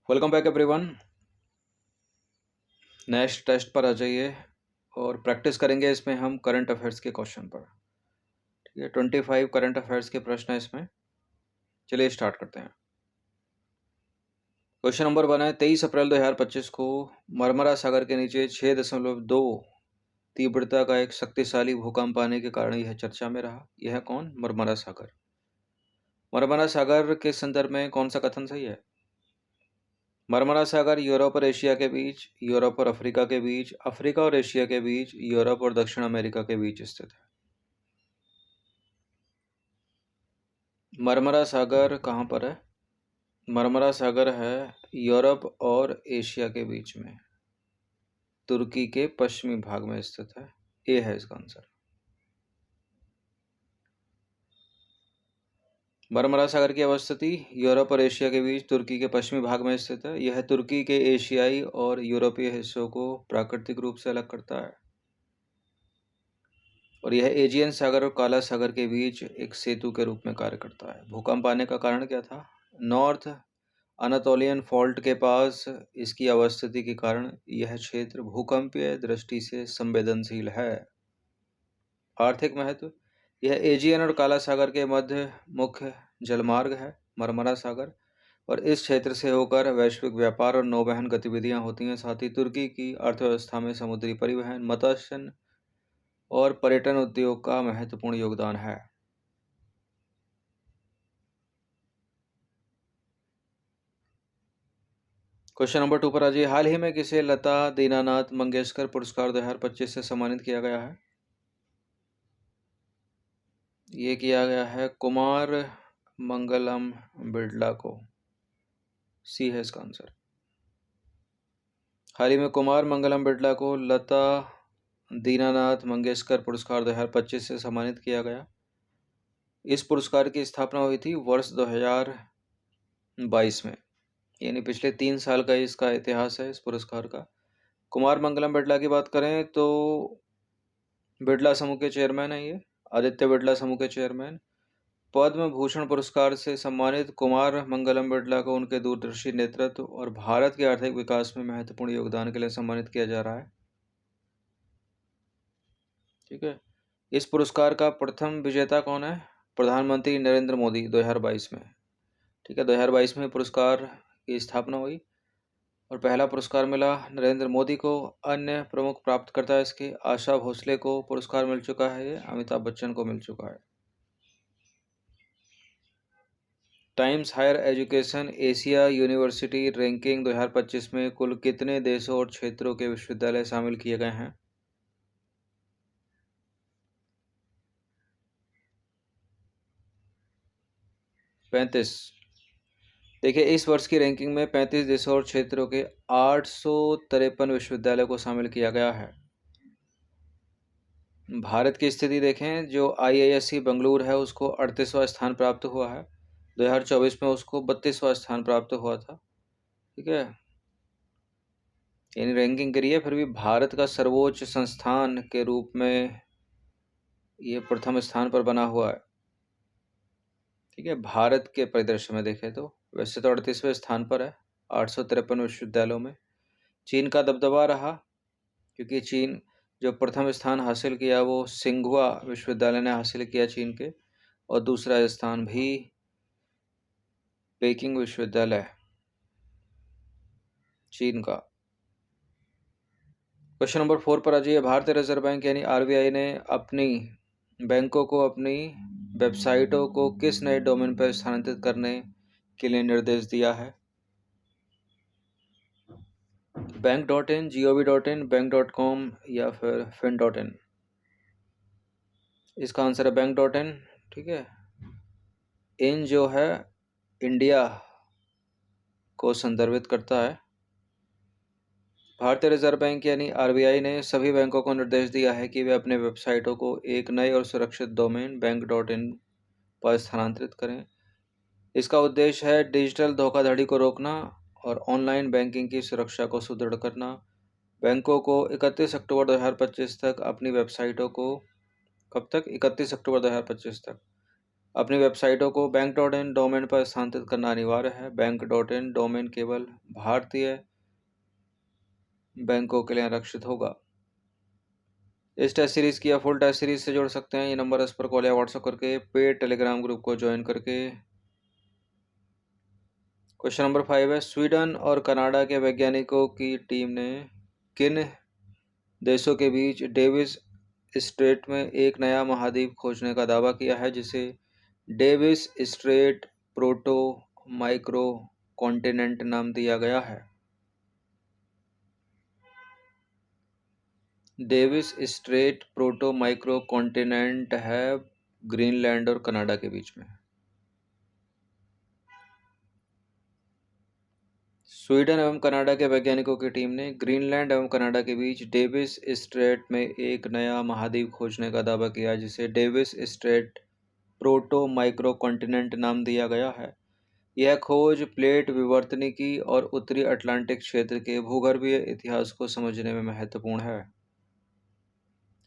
Welcome back everyone. Next test पर आ जाइए और प्रैक्टिस करेंगे इसमें हम करंट अफेयर्स के क्वेश्चन पर। ठीक है, 25 करंट अफेयर्स के प्रश्न है इसमें। चलिए स्टार्ट करते हैं। क्वेश्चन नंबर 1 है 23 अप्रैल 2025 को मरमरा सागर के नीचे 6.2 तीव्रता का एक शक्तिशाली भूकंप आने के कारण यह चर्चा में रहा। यह कौन? मरमरा सागर। मरमरा सागर के संदर्भ में कौन सा कथन सही है? मरमरा सागर यूरोप और एशिया के बीच, यूरोप और अफ्रीका के बीच, अफ्रीका और एशिया के बीच, यूरोप और दक्षिण अमेरिका के बीच स्थित है। मरमरा सागर कहाँ पर है? मरमरा सागर है यूरोप और एशिया के बीच में, तुर्की के पश्चिमी भाग में स्थित है। ए है इसका आंसर। मरमरा सागर की अवस्थिति यूरोप और एशिया के बीच तुर्की के पश्चिमी भाग में स्थित है। यह तुर्की के एशियाई और यूरोपीय हिस्सों को प्राकृतिक रूप से अलग करता है और यह एजियन सागर और काला सागर के बीच एक सेतु के रूप में कार्य करता है। भूकंप आने का कारण क्या था? नॉर्थ अनातोलियन फॉल्ट के पास इसकी अवस्थिति के कारण यह क्षेत्र भूकंपीय दृष्टि से संवेदनशील है। आर्थिक महत्व, यह एजियन और काला सागर के मध्य मुख्य जलमार्ग है मरमरा सागर, और इस क्षेत्र से होकर वैश्विक व्यापार और नौवहन गतिविधियां होती हैं। साथ ही तुर्की की अर्थव्यवस्था में समुद्री परिवहन, मत्स्य और पर्यटन उद्योग का महत्वपूर्ण योगदान है। क्वेश्चन नंबर 2 पर आ जाइए। हाल ही में किसे लता दीनानाथ मंगेशकर पुरस्कार 2025 से सम्मानित किया गया है? ये किया गया है कुमार मंगलम बिरला को। सी है इसका आंसर। हाल ही में कुमार मंगलम बिरला को लता दीनानाथ मंगेशकर पुरस्कार 2025 से सम्मानित किया गया। इस पुरस्कार की स्थापना हुई थी वर्ष 2022 में, यानी पिछले 3 साल का इसका इतिहास है इस पुरस्कार का। कुमार मंगलम बिरला की बात करें तो बिरला समूह के चेयरमैन है ये, आदित्य बिरला समूह के चेयरमैन। पद्म भूषण पुरस्कार से सम्मानित कुमार मंगलम बिरला को उनके दूरदर्शी नेतृत्व और भारत के आर्थिक विकास में महत्वपूर्ण योगदान के लिए सम्मानित किया जा रहा है। ठीक है, इस पुरस्कार का प्रथम विजेता कौन है? प्रधानमंत्री नरेंद्र मोदी 2022 में। ठीक है, 2022 में पुरस्कार की स्थापना हुई और पहला पुरस्कार मिला नरेंद्र मोदी को। अन्य प्रमुख प्राप्तकर्ता इसके आशा भोसले को पुरस्कार मिल चुका है, ये अमिताभ बच्चन को मिल चुका है। Times Higher Education Asia University ranking 2025 में कुल कितने देशों और क्षेत्रों के विश्वविद्यालय शामिल किए गए हैं? पैंतीस। देखिए, इस वर्ष की रैंकिंग में 35 देशों और क्षेत्रों के 853 विश्वविद्यालयों को शामिल किया गया है। भारत की स्थिति देखें, जो IISc बेंगलुरु है उसको 38वां स्थान प्राप्त हुआ है। 2024 में उसको 32वां स्थान प्राप्त हुआ था। ठीक है, यानी रैंकिंग करिए फिर भी भारत का सर्वोच्च संस्थान के रूप में ये प्रथम स्थान पर बना हुआ है। ठीक है, भारत के परिदृश्य में देखें तो वैसे तो 38वें स्थान पर है 853 विश्वविद्यालयों में। चीन का दबदबा रहा, क्योंकि चीन जो प्रथम स्थान हासिल किया वो सिंघुआ विश्वविद्यालय ने हासिल किया चीन के, और दूसरा स्थान भी पेकिंग विश्वविद्यालय चीन का। क्वेश्चन नंबर 4 पर आ जाइए। भारतीय रिजर्व बैंक यानी RBI ने अपनी बैंकों को अपनी वेबसाइटों को किस नए डोमेन पर स्थानांतरित करने के लिए निर्देश दिया है? बैंक.in, gov.in, बैंक.com या फिर fin.in? इसका आंसर है बैंक.in। ठीक है, इन जो है इंडिया को संदर्भित करता है। भारतीय रिजर्व बैंक यानी RBI ने सभी बैंकों को निर्देश दिया है कि वे अपने वेबसाइटों को एक नए और सुरक्षित डोमेन बैंक.in पर स्थानांतरित करें। इसका उद्देश्य है डिजिटल धोखाधड़ी को रोकना और ऑनलाइन बैंकिंग की सुरक्षा को सुदृढ़ करना। बैंकों को 31 अक्टूबर 2025 तक अपनी वेबसाइटों को, कब तक? 31 अक्टूबर 2025 तक अपनी वेबसाइटों को बैंक.इन डोमेन पर स्थानांतरित करना अनिवार्य है। बैंक.इन डोमेन केवल भारतीय बैंकों के लिए आरक्षित होगा। इस टेस्ट सीरीज की या फुल टेस्ट सीरीज से जुड़ सकते हैं। ये नंबर इस पर कॉल या व्हाट्सएप करके पेड टेलीग्राम ग्रुप को ज्वाइन करके। क्वेश्चन नंबर 5 है, स्वीडन और कनाडा के वैज्ञानिकों की टीम ने किन देशों के बीच डेविस स्ट्रेट में एक नया महाद्वीप खोजने का दावा किया है, जिसे Davis Strait proto micro continent नाम दिया गया है। Davis Strait proto micro continent है ग्रीनलैंड और कनाडा के बीच में। स्वीडन एवं कनाडा के वैज्ञानिकों की टीम ने ग्रीनलैंड एवं कनाडा के बीच डेविस स्ट्रेट में एक नया महाद्वीप खोजने का दावा किया, जिसे Davis Strait proto micro continent नाम दिया गया है। यह खोज प्लेट विवर्तनिकी और उत्तरी अटलांटिक क्षेत्र के भूगर्भीय इतिहास को समझने में महत्वपूर्ण है।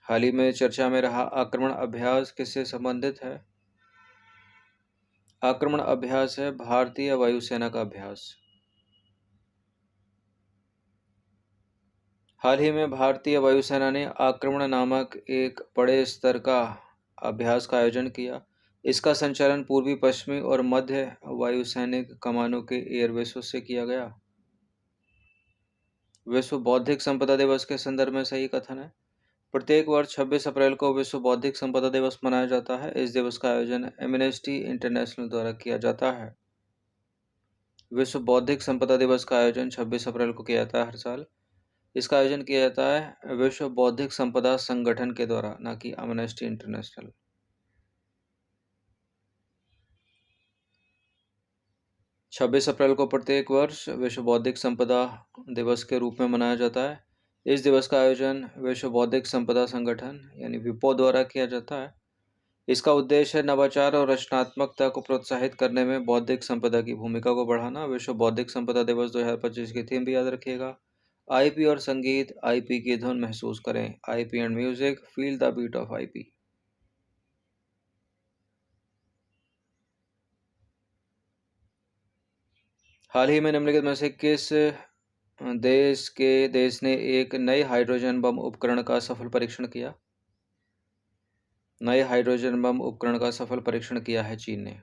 हाल ही में चर्चा में रहा आक्रमण अभ्यास किससे संबंधित है? आक्रमण अभ्यास है भारतीय वायुसेना का अभ्यास। हाल ही में भारतीय वायुसेना ने आक्रमण नामक एक बड़े स्तर का अभ्यास का आयोजन किया। इसका संचालन पूर्वी पश्चिमी और मध्य वायुसैनिक कमानों के एयरबेसों से किया गया। विश्व बौद्धिक संपदा दिवस के संदर्भ में सही कथन है। प्रत्येक वर्ष 26 अप्रैल को विश्व बौद्धिक संपदा दिवस मनाया जाता है। इस दिवस का आयोजन एमनेस्टी इंटरनेशनल द्वारा किया जाता है। विश्व बौद्धिक संपदा दिवस का आयोजन 26 अप्रैल को किया जाता है हर साल। इसका आयोजन किया जाता है विश्व बौद्धिक संपदा संगठन के द्वारा, न कि एमनेस्टी इंटरनेशनल। 26 अप्रैल को प्रत्येक वर्ष विश्व बौद्धिक संपदा दिवस के रूप में मनाया जाता है। इस दिवस का आयोजन विश्व बौद्धिक संपदा संगठन यानी विपो द्वारा किया जाता है। इसका उद्देश्य है नवाचार और रचनात्मकता को प्रोत्साहित करने में बौद्धिक संपदा की भूमिका को बढ़ाना। विश्व बौद्धिक संपदा दिवस 2025 की थीम भी याद रखिएगा, आईपी और संगीत, आईपी की धुन महसूस करें। IP and music, feel the beat of IP. हाल ही में निम्नलिखित में से किस देश ने एक नए हाइड्रोजन बम उपकरण का सफल परीक्षण किया? नए हाइड्रोजन बम उपकरण का सफल परीक्षण किया है चीन ने।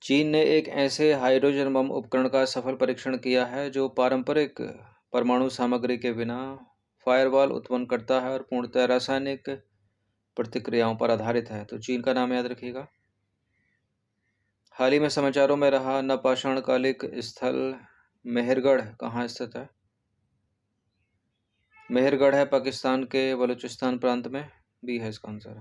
चीन ने एक ऐसे हाइड्रोजन बम उपकरण का सफल परीक्षण किया है जो पारंपरिक परमाणु सामग्री के बिना फायरवॉल उत्पन्न करता है और पूर्णतः रासायनिक प्रतिक्रियाओं पर आधारित है। तो चीन का नाम याद रखिएगा। हाल ही में समाचारों में रहा नवपाषाणकालिक स्थल मेहरगढ़ कहाँ स्थित है? मेहरगढ़ है पाकिस्तान के बलूचिस्तान प्रांत में। बी है इसका आंसर।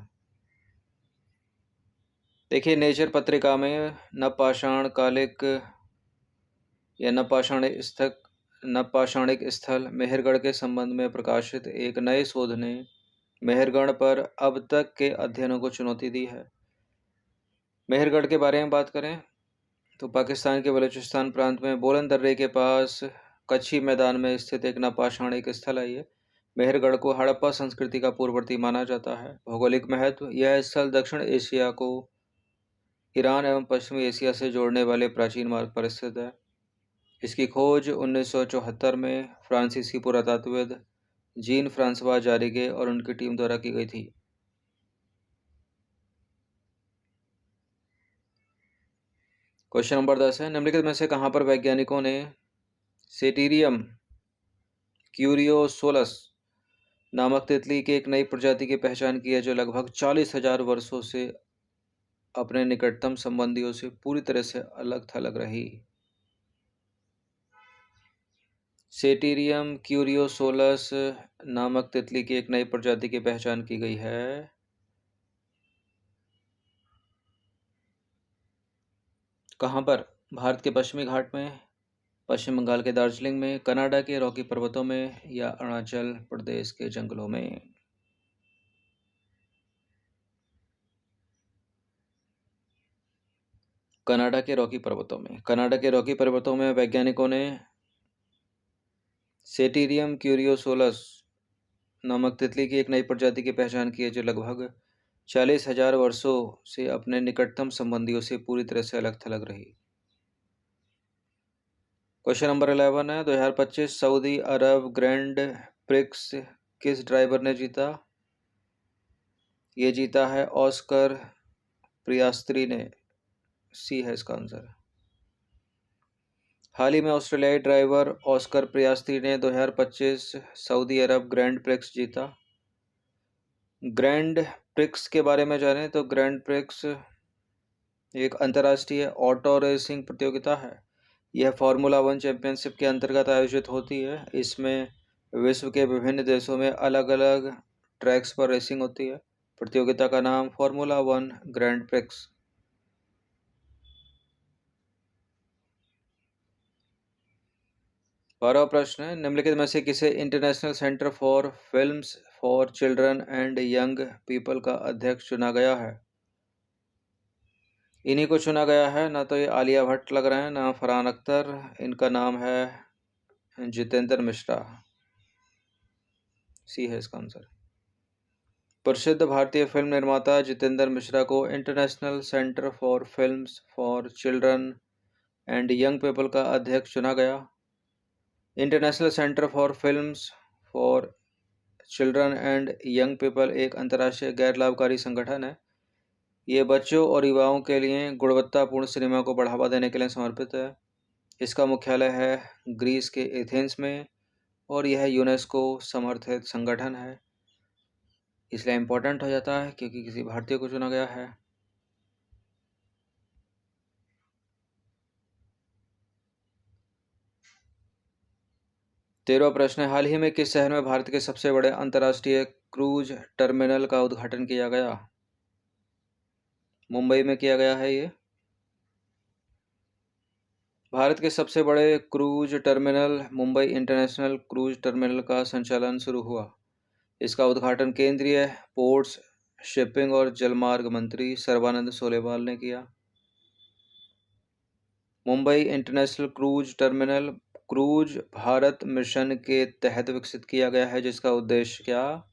देखिए, नेचर पत्रिका में नवपाषाणकालिक या नवपाषाणिक स्थल मेहरगढ़ के संबंध में प्रकाशित एक नए शोध ने मेहरगढ़ पर अब तक के अध्ययनों को चुनौती दी है। मेहरगढ़ के बारे में बात करें तो पाकिस्तान के बलूचिस्तान प्रांत में बोलन दर्रे के पास कच्छी मैदान में स्थित एक नवपाषाणिक स्थल है। ये मेहरगढ़ को हड़प्पा संस्कृति का पूर्ववर्ती माना जाता है। भौगोलिक महत्व, यह स्थल दक्षिण एशिया को ईरान एवं पश्चिमी एशिया से जोड़ने वाले प्राचीन मार्ग पर स्थित है। इसकी खोज 1974 में फ्रांसीसी पुरातत्वविद जीन फ्रांसवा जारिगे और उनकी टीम द्वारा की गई थी। क्वेश्चन नंबर 10 है, निम्नलिखित में से कहां पर वैज्ञानिकों ने सेटेरियम क्यूरियोसोलस नामक तितली की एक नई प्रजाति की पहचान की है, जो लगभग 40,000 वर्षों से अपने निकटतम संबंधियों से पूरी तरह से अलग थलग रही। सेटेरियम क्यूरियोसोलस नामक तितली की एक नई प्रजाति की पहचान की गई है। कहाँ पर? भारत के पश्चिमी घाट में, पश्चिम बंगाल के दार्जिलिंग में, कनाडा के रॉकी पर्वतों में या अरुणाचल प्रदेश के जंगलों में। कनाडा के रॉकी पर्वतों में। कनाडा के रॉकी पर्वतों में वैज्ञानिकों ने सेटेरियम क्यूरियोसोलस नामक तितली की एक नई प्रजाति की पहचान की है जो लगभग 40,000 वर्षों से अपने निकटतम संबंधियों से पूरी तरह से अलग थलग रही। क्वेश्चन नंबर 11 है 2025 सऊदी अरब ग्रैंड प्रिक्स किस ड्राइवर ने जीता? ये जीता है ऑस्कर पियास्त्री ने। सी है इसका आंसर। हाल ही में ऑस्ट्रेलियाई ड्राइवर ऑस्कर पियास्त्री ने 2025 सऊदी अरब ग्रैंड प्रिक्स जीता। ग्रैंड प्रिक्स के बारे में जानें तो ग्रैंड प्रिक्स एक अंतर्राष्ट्रीय ऑटो रेसिंग प्रतियोगिता है। यह फार्मूला वन चैंपियनशिप के अंतर्गत आयोजित होती है। इसमें विश्व के विभिन्न देशों में अलग अलग ट्रैक्स पर रेसिंग होती है। प्रतियोगिता का नाम फार्मूला वन ग्रैंड प्रिक्स। 12वां प्रश्न है निम्नलिखित में से किसे international centre for films for children and young people का अध्यक्ष चुना गया है? इन्हीं को चुना गया है। ना तो ये आलिया भट्ट लग रहे हैं ना फरहान अख्तर। इनका नाम है जितेंद्र मिश्रा। सी है इसका आंसर। प्रसिद्ध भारतीय फिल्म निर्माता जितेंद्र मिश्रा को international centre for films for children and young people का अध्यक्ष चुना गया। International centre for films for children and young people एक अंतर्राष्ट्रीय गैर लाभकारी संगठन है। ये बच्चों और युवाओं के लिए गुणवत्तापूर्ण सिनेमा को बढ़ावा देने के लिए समर्पित है। इसका मुख्यालय है ग्रीस के एथेंस में और यह यूनेस्को समर्थित संगठन है। इसलिए इम्पोर्टेंट हो जाता है क्योंकि किसी भारतीय को चुना गया है। तेरहवां प्रश्न है हाल ही में किस शहर में भारत के सबसे बड़े अंतर्राष्ट्रीय क्रूज टर्मिनल का उद्घाटन किया गया? मुंबई में किया गया है ये। भारत के सबसे बड़े cruise terminal Mumbai international cruise terminal का संचालन शुरू हुआ। इसका उद्घाटन केंद्रीय पोर्ट्स शिपिंग और जलमार्ग मंत्री सर्बानंद सोनोवाल ने किया। Mumbai international cruise terminal cruise Bharat mission के तहत विकसित किया गया है जिसका उद्देश्य क्या?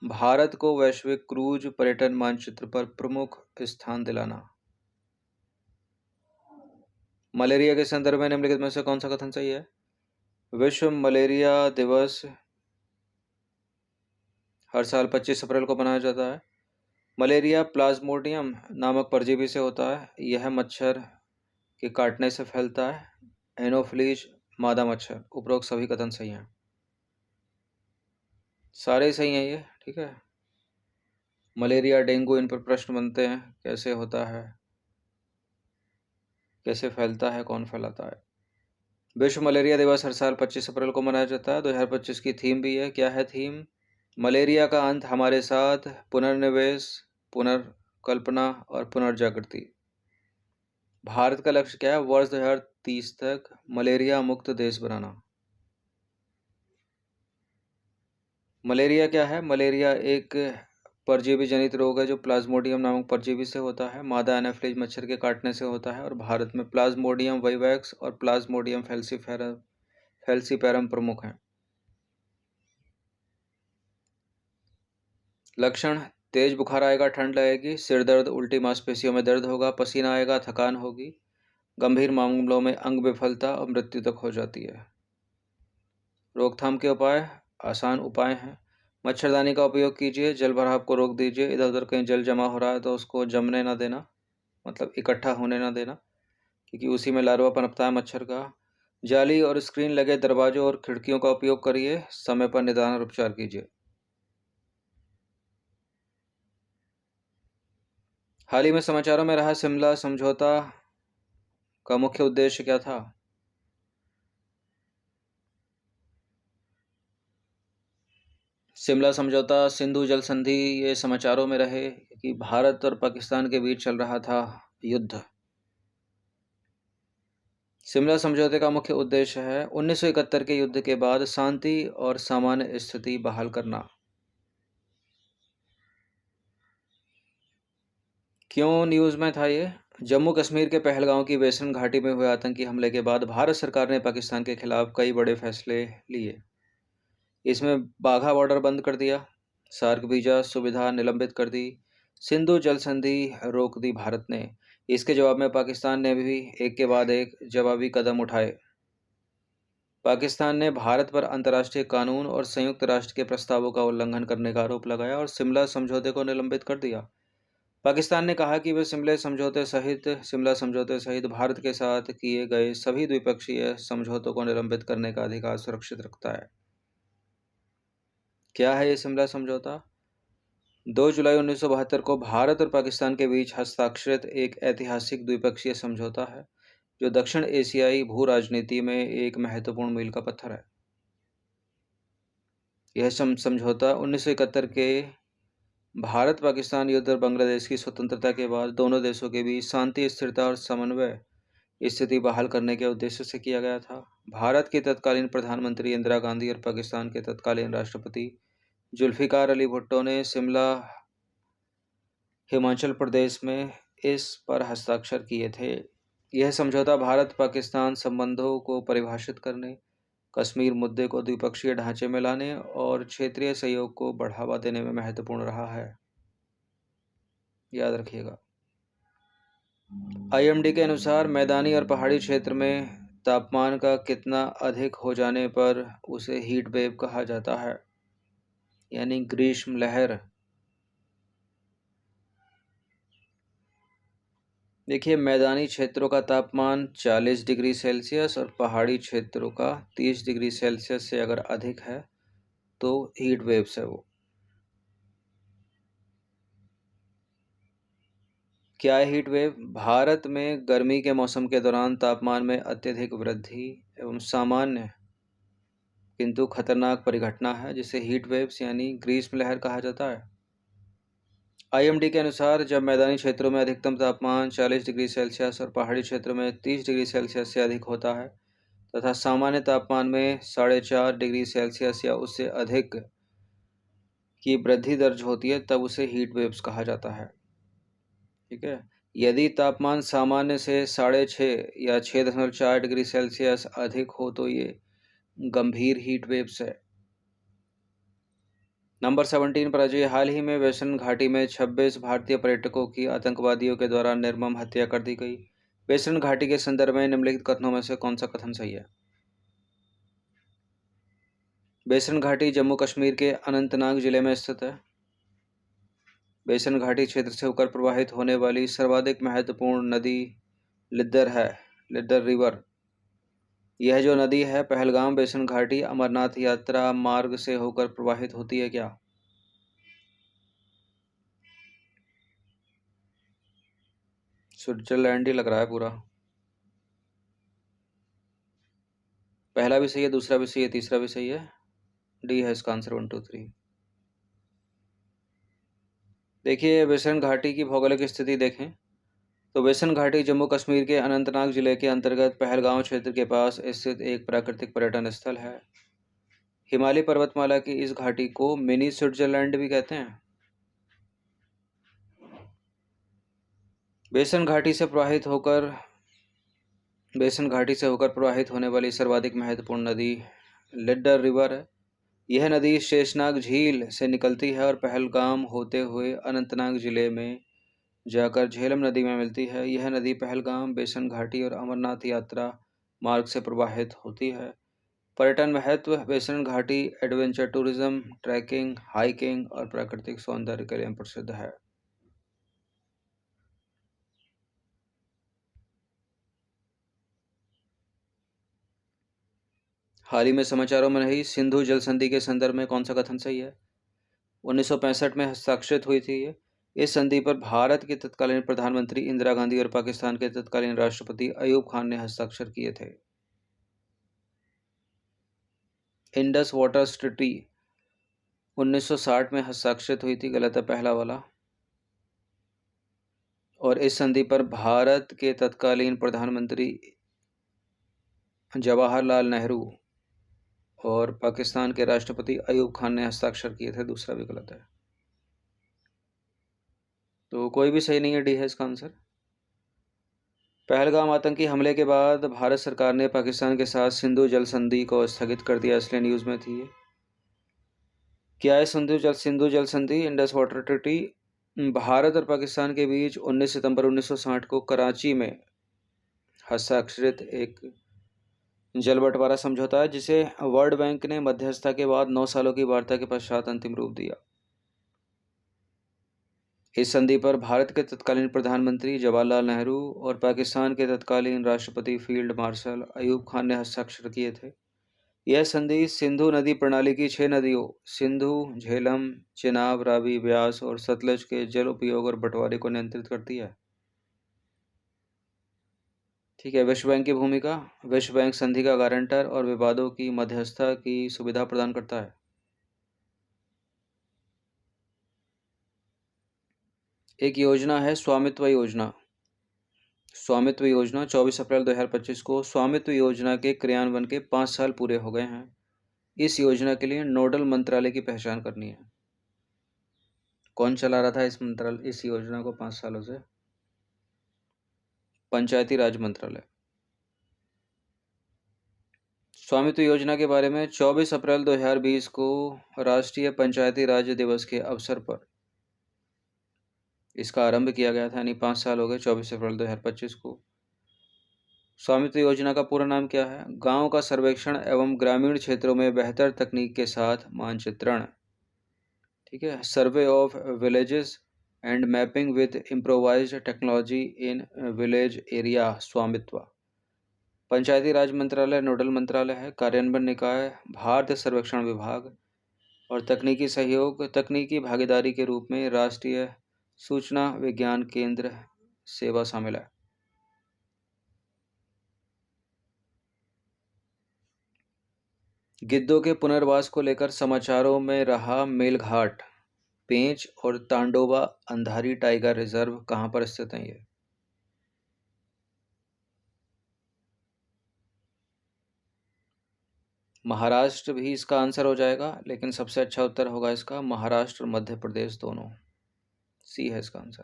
भारत को वैश्विक क्रूज पर्यटन मानचित्र पर प्रमुख स्थान दिलाना। मलेरिया के संदर्भ में निम्नलिखित में से कौन सा कथन सही है? विश्व मलेरिया दिवस हर साल 25 अप्रैल को मनाया जाता है। मलेरिया प्लाज्मोडियम नामक परजीवी से होता है। यह मच्छर के काटने से फैलता है। एनोफ्लीज मादा मच्छर। उपरोक्त सभी कथन सही हैं। सारे सही हैं ये। ठीक है। मलेरिया डेंगू इन पर प्रश्न बनते हैं कैसे होता है, कैसे फैलता है, कौन फैलाता है। विश्व मलेरिया दिवस हर साल 25 अप्रैल को मनाया जाता है। 2025 की थीम भी है। क्या है थीम? मलेरिया का अंत हमारे साथ, पुनर्निवेश, पुनर्कल्पना और पुनर्जागृति। भारत का लक्ष्य क्या है? वर्ष 2030 तक मलेरिया मुक्त देश बनाना। मलेरिया क्या है? मलेरिया एक परजीवी जनित रोग है जो प्लाज्मोडियम नामक परजीवी से होता है। मादा एनाफिलीज मच्छर के काटने से होता है और भारत में प्लाज्मोडियम वाइवैक्स और प्लाज्मोडियम फैल्सीपैरम प्रमुख हैं। लक्षण: तेज बुखार आएगा, ठंड लगेगी, सिर दर्द, उल्टी, मांसपेशियों में दर्द होगा, पसीना आएगा, थकान होगी। गंभीर मामलों में अंग विफलता और मृत्यु तक हो जाती है। रोकथाम के उपाय आसान उपाय हैं। मच्छरदानी का उपयोग कीजिए, जल भराव को रोक दीजिए। इधर उधर कहीं जल जमा हो रहा है तो उसको जमने ना देना, मतलब इकट्ठा होने ना देना, क्योंकि उसी में लार्वा पनपता है मच्छर का। जाली और स्क्रीन लगे दरवाजों और खिड़कियों का उपयोग करिए। समय पर निदान और उपचार कीजिए। हाल ही में समाचारों में रहा शिमला समझौता का मुख्य उद्देश्य क्या था? शिमला समझौता, सिंधु जल संधि, ये समाचारों में रहे कि भारत और पाकिस्तान के बीच चल रहा था युद्ध। शिमला समझौते का मुख्य उद्देश्य है 1971 के युद्ध के बाद शांति और सामान्य स्थिति बहाल करना। क्यों न्यूज़ में था ये? जम्मू कश्मीर के पहलगांव की बेसन घाटी में हुए आतंकी हमले के बाद भारत सरकार ने पाकिस्तान के खिलाफ कई बड़े फैसले लिए। इसमें बाघा बॉर्डर बंद कर दिया, सार्क वीजा सुविधा निलंबित कर दी, सिंधु जल संधि रोक दी भारत ने। इसके जवाब में पाकिस्तान ने भी एक के बाद एक जवाबी कदम उठाए। पाकिस्तान ने भारत पर अंतर्राष्ट्रीय कानून और संयुक्त राष्ट्र के प्रस्तावों का उल्लंघन करने का आरोप लगाया और शिमला समझौते को निलंबित कर दिया। पाकिस्तान ने कहा कि वह शिमला समझौते सहित भारत के साथ किए गए सभी द्विपक्षीय समझौतों को निलंबित करने का अधिकार सुरक्षित रखता है। क्या है ये शिमला समझौता? 2 जुलाई 1972 को भारत और पाकिस्तान के बीच हस्ताक्षरित एक ऐतिहासिक द्विपक्षीय समझौता है जो दक्षिण एशियाई भू राजनीति में एक महत्वपूर्ण मील का पत्थर है। यह समझौता 1971 के भारत पाकिस्तान युद्ध और बांग्लादेश की स्वतंत्रता के बाद दोनों देशों के बीच शांति, स्थिरता और समन्वय स्थिति बहाल करने के उद्देश्य से किया गया था। भारत की तत्कालीन प्रधानमंत्री इंदिरा गांधी और पाकिस्तान के तत्कालीन राष्ट्रपति जुल्फिकार अली भुट्टो ने शिमला, हिमाचल प्रदेश में इस पर हस्ताक्षर किए थे। यह समझौता भारत पाकिस्तान संबंधों को परिभाषित करने, कश्मीर मुद्दे को द्विपक्षीय ढांचे में लाने और क्षेत्रीय सहयोग को बढ़ावा देने में महत्वपूर्ण रहा है। याद रखिएगा। आईएमडी के अनुसार मैदानी और पहाड़ी क्षेत्र में तापमान का कितना अधिक हो जाने पर उसे हीट वेव कहा जाता है, यानी ग्रीष्म लहर। देखिए, मैदानी क्षेत्रों का तापमान 40 डिग्री सेल्सियस और पहाड़ी क्षेत्रों का 30 डिग्री सेल्सियस से अगर अधिक है तो हीट वेव्स है वो। क्या है हीट वेव? भारत में गर्मी के मौसम के दौरान तापमान में अत्यधिक वृद्धि एवं सामान्य किंतु खतरनाक परिघटना है जिसे हीट वेव्स यानी ग्रीष्म लहर कहा जाता है। आईएमडी के अनुसार जब मैदानी क्षेत्रों में अधिकतम तापमान 40 डिग्री सेल्सियस और पहाड़ी क्षेत्रों में 30 डिग्री सेल्सियस से अधिक होता है तथा सामान्य तापमान में 4.5 डिग्री सेल्सियस या उससे अधिक की वृद्धि दर्ज होती है तब उसे हीट वेव्स कहा जाता है। ठीक है। यदि तापमान सामान्य से 6.5 या 6.4 डिग्री सेल्सियस अधिक हो तो ये गंभीर हीट वेव्स है। नंबर 17 पर अजय, हाल ही में वैष्णव घाटी में 26 भारतीय पर्यटकों की आतंकवादियों के द्वारा निर्मम हत्या कर दी गई। वैष्णव घाटी के संदर्भ में निम्नलिखित कथनों में से कौन सा कथन सही है? वैष्णव घाटी जम्मू कश्मीर के अनंतनाग जिले में स्थित है। वैष्णव घाटी क्षेत्र से होकर प्रवाहित होने वाली सर्वाधिक महत्वपूर्ण नदी लिद्दर है, लिद्दर रिवर। यह जो नदी है पहलगाम वैष्णव घाटी अमरनाथ यात्रा मार्ग से होकर प्रवाहित होती है क्या? स्विट्जरलैंड ही लग रहा है पूरा। पहला भी सही है, दूसरा भी सही है, तीसरा भी सही है। डी है इसका आंसर 1 2 3। देखिए, वैष्णव घाटी की भौगोलिक स्थिति देखें तो वैष्णव घाटी जम्मू कश्मीर के अनंतनाग जिले के अंतर्गत पहलगांव क्षेत्र के पास स्थित एक प्राकृतिक पर्यटन स्थल है। हिमालय पर्वतमाला की इस घाटी को मिनी स्विट्जरलैंड भी कहते हैं। वैष्णव घाटी से होकर प्रवाहित होने वाली सर्वाधिक महत्वपूर्ण नदी लिड्डर रिवर है। यह नदी शेषनाग झील से निकलती है और पहलगाम होते हुए अनंतनाग जिले में जाकर झेलम नदी में मिलती है। यह नदी पहलगाम, वैष्णव घाटी और अमरनाथ यात्रा मार्ग से प्रवाहित होती है। पर्यटन महत्व: वैष्णव घाटी एडवेंचर टूरिज्म, ट्रैकिंग, हाइकिंग और प्राकृतिक सौंदर्य के लिए प्रसिद्ध है। हाल ही में समाचारों में रही सिंधु जल संधि के संदर्भ में कौन सा कथन सही है? 1965 में हस्ताक्षरित हुई थी ये। इस संधि पर भारत के तत्कालीन प्रधानमंत्री इंदिरा गांधी और पाकिस्तान के तत्कालीन राष्ट्रपति अयूब खान ने हस्ताक्षर किए थे। इंडस वाटर ट्रीटी 1960 में हस्ताक्षरित हुई थी, गलत है पहला वाला। और इस संधि पर भारत के तत्कालीन प्रधानमंत्री जवाहरलाल नेहरू और पाकिस्तान के राष्ट्रपति अयूब खान ने हस्ताक्षर किए थे, दूसरा भी गलत है। तो कोई भी सही नहीं है, डी है इसका आंसर। पहलगाम आतंकी हमले के बाद भारत सरकार ने पाकिस्तान के साथ सिंधु जल संधि को स्थगित कर दिया, इसलिए न्यूज़ में थी ये। क्या है सिंधु जल संधि, इंडस वाटर ट्रीटी? भारत और पाकिस्तान के बीच 19 सितंबर 1960 को कराची में हस्ताक्षरित एक जल बंटवारा समझौता है, जिसे वर्ल्ड बैंक ने मध्यस्थता के बाद 9 सालों की वार्ता के पश्चात अंतिम रूप दिया। इस संधि पर भारत के तत्कालीन प्रधानमंत्री जवाहरलाल नेहरू और पाकिस्तान के तत्कालीन राष्ट्रपति फील्ड मार्शल अयूब खान ने हस्ताक्षर किए थे। यह संधि सिंधु नदी प्रणाली की 6 नदियों सिंधु, झेलम, चिनाब, रावी, ब्यास और सतलज के जल उपयोग और बंटवारे को नियंत्रित करती है। ठीक है। विश्व बैंक की भूमिका। विश्व बैंक संधि का गारंटर और विवादों की मध्यस्थता की सुविधा प्रदान करता है। एक योजना है स्वामित्व योजना। स्वामित्व योजना 24 अप्रैल 2025 को स्वामित्व योजना के क्रियान्वयन के 5 साल पूरे हो गए हैं। इस योजना के लिए नोडल मंत्रालय की पहचान करनी है। कौन चला रहा था इस योजना को 5 सालों से? पंचायती राज मंत्रालय। स्वामित्व योजना के बारे में 24 अप्रैल 2020 को राष्ट्रीय पंचायती राज दिवस के अवसर पर इसका आरंभ किया गया था, यानी 5 साल हो गए 24 अप्रैल 2025 को। स्वामित्व योजना का पूरा नाम क्या है? गांव का सर्वेक्षण एवं ग्रामीण क्षेत्रों में बेहतर तकनीक के साथ मानचित्रण। ठीक है। Survey of villages and mapping with improvised technology in village area. स्वामित्व। पंचायती राज मंत्रालय नोडल मंत्रालय है। कार्यान्वयन निकाय भारतीय सर्वेक्षण विभाग और तकनीकी सहयोग तकनीकी भागीदारी के रूप में राष्ट्रीय सूचना विज्ञान केंद्र सेवा शामिल है। गिद्धों के पुनर्वास को लेकर समाचारों में रहा मेलघाट। पेंच और तांडोबा अंधारी टाइगर रिजर्व कहाँ पर स्थित है? ये महाराष्ट्र भी इसका आंसर हो जाएगा, लेकिन सबसे अच्छा उत्तर होगा इसका महाराष्ट्र मध्य प्रदेश दोनों। सी है इसका आंसर।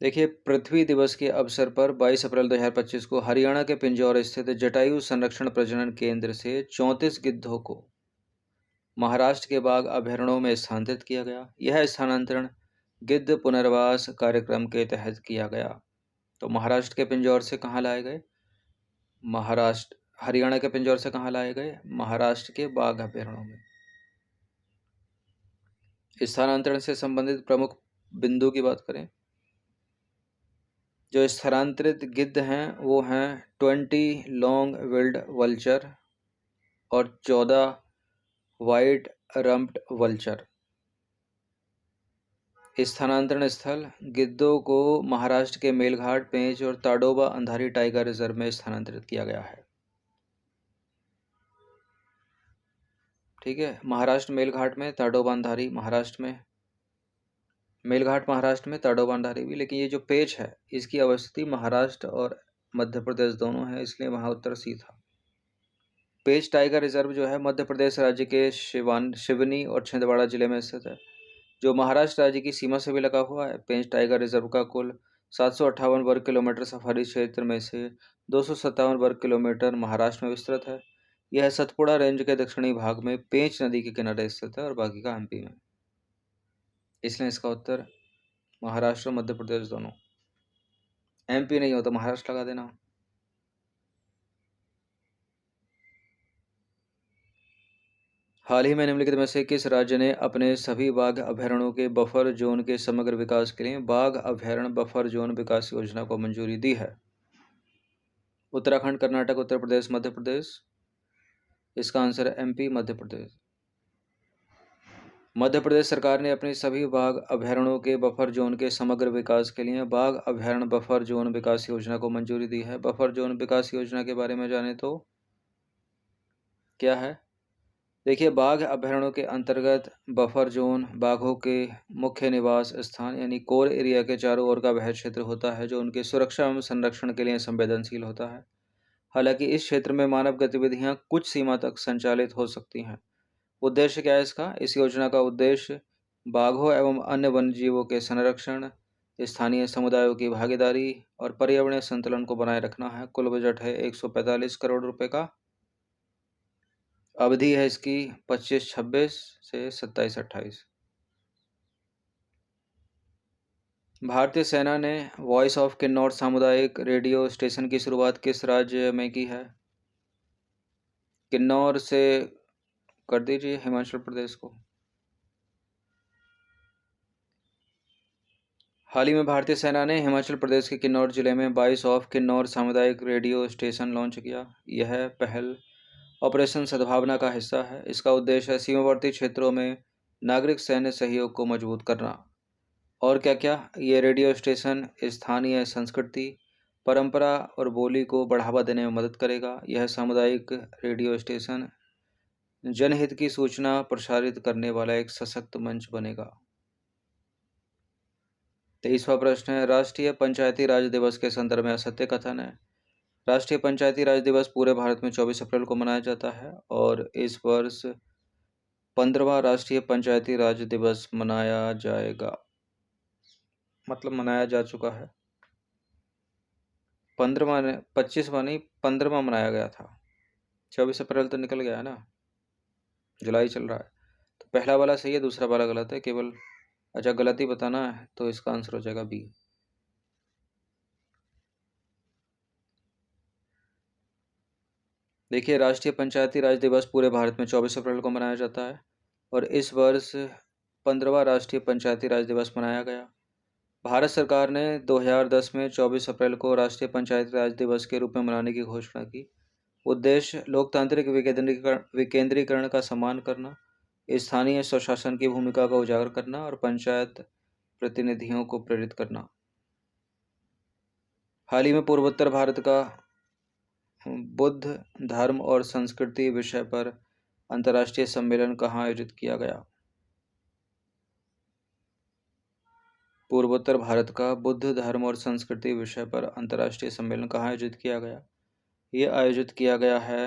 देखिए, पृथ्वी दिवस के अवसर पर 22 अप्रैल 2025 को हरियाणा के पिंजौर स्थित जटायु संरक्षण प्रजनन केंद्र से 34 गिद्धों को महाराष्ट्र के बाघ अभयारण्यों में स्थानांतरित किया गया। यह स्थानांतरण गिद्ध पुनर्वास कार्यक्रम के तहत किया गया। तो महाराष्ट्र के पिंजौर से कहाँ लाए गए? हरियाणा के पिंजौर से कहाँ लाए गए? महाराष्ट्र के बाघ अभयारण्यों में। स्थानांतरण से संबंधित प्रमुख बिंदु की बात करें, जो स्थानांतरित गिद्ध हैं वो हैं 20 लॉन्ग विल्ड वल्चर और 14 वाइट रम्प्ड वल्चर। स्थानांतरण स्थल गिद्धों को महाराष्ट्र के मेलघाट, पेंच और ताडोबा अंधारी टाइगर रिजर्व में स्थानांतरित किया गया है। ठीक है। महाराष्ट्र मेलघाट में, ताडोबा अंधारी महाराष्ट्र में। मेलघाट महाराष्ट्र में, ताडोबा अंधारी भी। लेकिन ये जो पेंच है इसकी अवस्थिति महाराष्ट्र और मध्य प्रदेश दोनों है, इसलिए वहाँ उत्तर सी था। पेंच टाइगर रिजर्व जो है मध्य प्रदेश राज्य के शिवनी और छिंदवाड़ा जिले में स्थित है, जो महाराष्ट्र राज्य की सीमा से भी लगा हुआ है। पेंच टाइगर रिजर्व का कुल 758 वर्ग किलोमीटर सफारी क्षेत्र में से 257 वर्ग किलोमीटर महाराष्ट्र में विस्तृत है। यह सतपुड़ा रेंज के दक्षिणी भाग में पेंच नदी के किनारे स्थित है और बाकी का एमपी में। इसलिए इसका उत्तर महाराष्ट्र और मध्य प्रदेश दोनों। एमपी नहीं हो तो महाराष्ट्र लगा देना। हाल ही में निम्नलिखित में से किस राज्य ने अपने सभी बाघ अभयारण्यों के बफर जोन के समग्र विकास के लिए बाघ अभयारण्य बफर जोन विकास योजना को मंजूरी दी है? उत्तराखंड, कर्नाटक, उत्तर प्रदेश, मध्य प्रदेश। इसका आंसर है एमपी, मध्य प्रदेश। मध्य प्रदेश सरकार ने अपने सभी बाघ अभयारण्यों के बफर जोन के समग्र विकास के लिए बाघ अभयारण्य बफर जोन विकास योजना को मंजूरी दी है। बफर जोन विकास योजना के बारे में जाने तो क्या है? देखिए, बाघ अभयारण्यों के अंतर्गत बफर जोन बाघों के मुख्य निवास स्थान यानी कोर एरिया के चारों ओर का वह क्षेत्र होता है जो उनके सुरक्षा एवं संरक्षण के लिए संवेदनशील होता है। हालांकि इस क्षेत्र में मानव गतिविधियां कुछ सीमा तक संचालित हो सकती हैं। उद्देश्य क्या है इसका? इस योजना का उद्देश्य बाघों एवं अन्य वन्यजीवों के संरक्षण, स्थानीय समुदायों की भागीदारी और पर्यावरणीय संतुलन को बनाए रखना है। कुल बजट है 145 करोड़ रुपए का। अवधि है इसकी 25-26 से 27-28। भारतीय सेना ने वॉइस ऑफ किन्नौर सामुदायिक रेडियो स्टेशन की शुरुआत किस राज्य में की है? किन्नौर से कर दीजिए हिमाचल प्रदेश को। हाल ही में भारतीय सेना ने हिमाचल प्रदेश के किन्नौर जिले में वॉइस ऑफ किन्नौर सामुदायिक रेडियो स्टेशन लॉन्च किया। यह पहल ऑपरेशन सद्भावना का हिस्सा है। इसका उद्देश्य सीमावर्ती क्षेत्रों में नागरिक सैन्य सहयोग को मजबूत करना। और क्या क्या, ये रेडियो स्टेशन स्थानीय संस्कृति, परंपरा और बोली को बढ़ावा देने में मदद करेगा। यह सामुदायिक रेडियो स्टेशन जनहित की सूचना प्रसारित करने वाला एक सशक्त मंच बनेगा। 23वां प्रश्न है, राष्ट्रीय पंचायती राज दिवस के संदर्भ में असत्य कथन है। राष्ट्रीय पंचायती राज दिवस पूरे भारत में 24 अप्रैल को मनाया जाता है और इस वर्ष 15वां राष्ट्रीय पंचायती राज दिवस मनाया जाएगा, मतलब मनाया जा चुका है। 25वां नहीं 15वां मनाया गया था। 24 अप्रैल तो निकल गया है ना, जुलाई चल रहा है। तो पहला वाला सही है, दूसरा वाला गलत है। केवल अच्छा गलती बताना है तो इसका आंसर हो जाएगा बी। देखिए, राष्ट्रीय पंचायती राज दिवस पूरे भारत में 24 अप्रैल को मनाया जाता है और इस वर्ष 15वां राष्ट्रीय पंचायती राज दिवस मनाया गया। भारत सरकार ने 2010 में 24 अप्रैल को राष्ट्रीय पंचायती राज दिवस के रूप में मनाने की घोषणा की। उद्देश्य लोकतांत्रिक विकेंद्रीकरण का सम्मान करना, स्थानीय स्वशासन की भूमिका का उजागर करना और पंचायत प्रतिनिधियों को प्रेरित करना। हाल ही में पूर्वोत्तर भारत का बुद्ध धर्म और संस्कृति विषय पर अंतर्राष्ट्रीय सम्मेलन कहाँ आयोजित किया गया? पूर्वोत्तर भारत का बुद्ध धर्म और संस्कृति विषय पर अंतर्राष्ट्रीय सम्मेलन कहाँ आयोजित किया गया? ये आयोजित किया गया है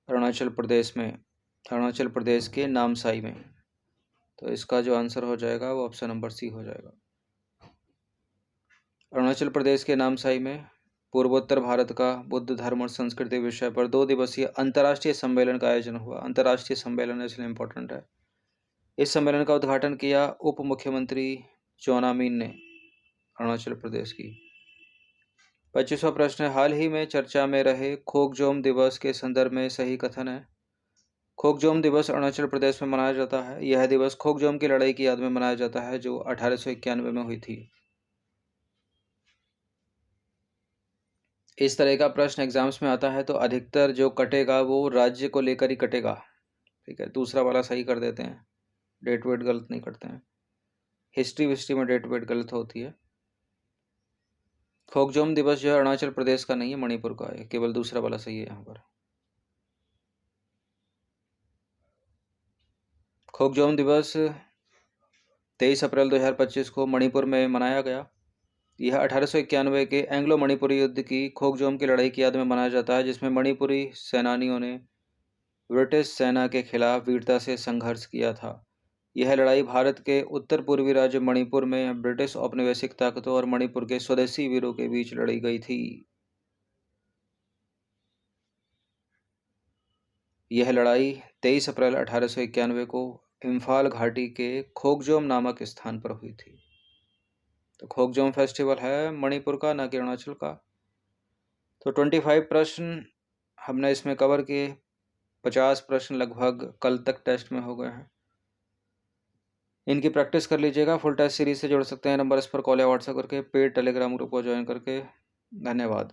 अरुणाचल प्रदेश में, अरुणाचल प्रदेश के नामसाई में। तो इसका जो आंसर हो जाएगा वो ऑप्शन नंबर सी हो जाएगा। अरुणाचल प्रदेश के नामसाई में पूर्वोत्तर भारत का बुद्ध धर्म और संस्कृति विषय पर 2 दिवसीय अंतर्राष्ट्रीय सम्मेलन का आयोजन हुआ। अंतर्राष्ट्रीय सम्मेलन इसलिए इम्पोर्टेंट है। इस सम्मेलन का उद्घाटन किया उप मुख्यमंत्री जोना मीन ने, अरुणाचल प्रदेश की। 25वां प्रश्न है, हाल ही में चर्चा में रहे खोकजोम दिवस के संदर्भ में सही कथन है। खोकजोम दिवस अरुणाचल प्रदेश में मनाया जाता है। यह दिवस खोकजोम की लड़ाई की याद में मनाया जाता है जो 1891 में हुई थी। इस तरह का प्रश्न एग्जाम्स में आता है तो अधिकतर जो कटेगा वो राज्य को लेकर ही कटेगा। ठीक है, दूसरा वाला सही कर देते हैं, डेट वेट गलत नहीं करते हैं। हिस्ट्री में डेट वेट गलत होती है। खोकजोम दिवस जो है अरुणाचल प्रदेश का नहीं है, मणिपुर का है। केवल दूसरा वाला सही है यहाँ पर। खोकजोम दिवस 23 अप्रैल 2025 को मणिपुर में मनाया गया। यह 1891 के एंग्लो मणिपुरी युद्ध की खोकजोम की लड़ाई की याद में मनाया जाता है, जिसमें मणिपुरी सेनानियों ने ब्रिटिश सेना के खिलाफ वीरता से संघर्ष किया था। यह लड़ाई भारत के उत्तर पूर्वी राज्य मणिपुर में ब्रिटिश औपनिवेशिक ताकतों और मणिपुर के स्वदेशी वीरों के बीच लड़ी गई थी। यह लड़ाई 23 अप्रैल 1891 को इम्फाल घाटी के खोकजोम नामक स्थान पर हुई थी। तो खोकजोम फेस्टिवल है मणिपुर का, ना कि अरुणाचल का। तो 25 प्रश्न हमने इसमें कवर किए। 50 प्रश्न लगभग कल तक टेस्ट में हो गए हैं। इनकी प्रैक्टिस कर लीजिएगा। फुल टेस्ट सीरीज से जुड़ सकते हैं नंबर इस पर कॉल या व्हाट्सएप करके, पेड टेलीग्राम ग्रुप को ज्वाइन करके। धन्यवाद।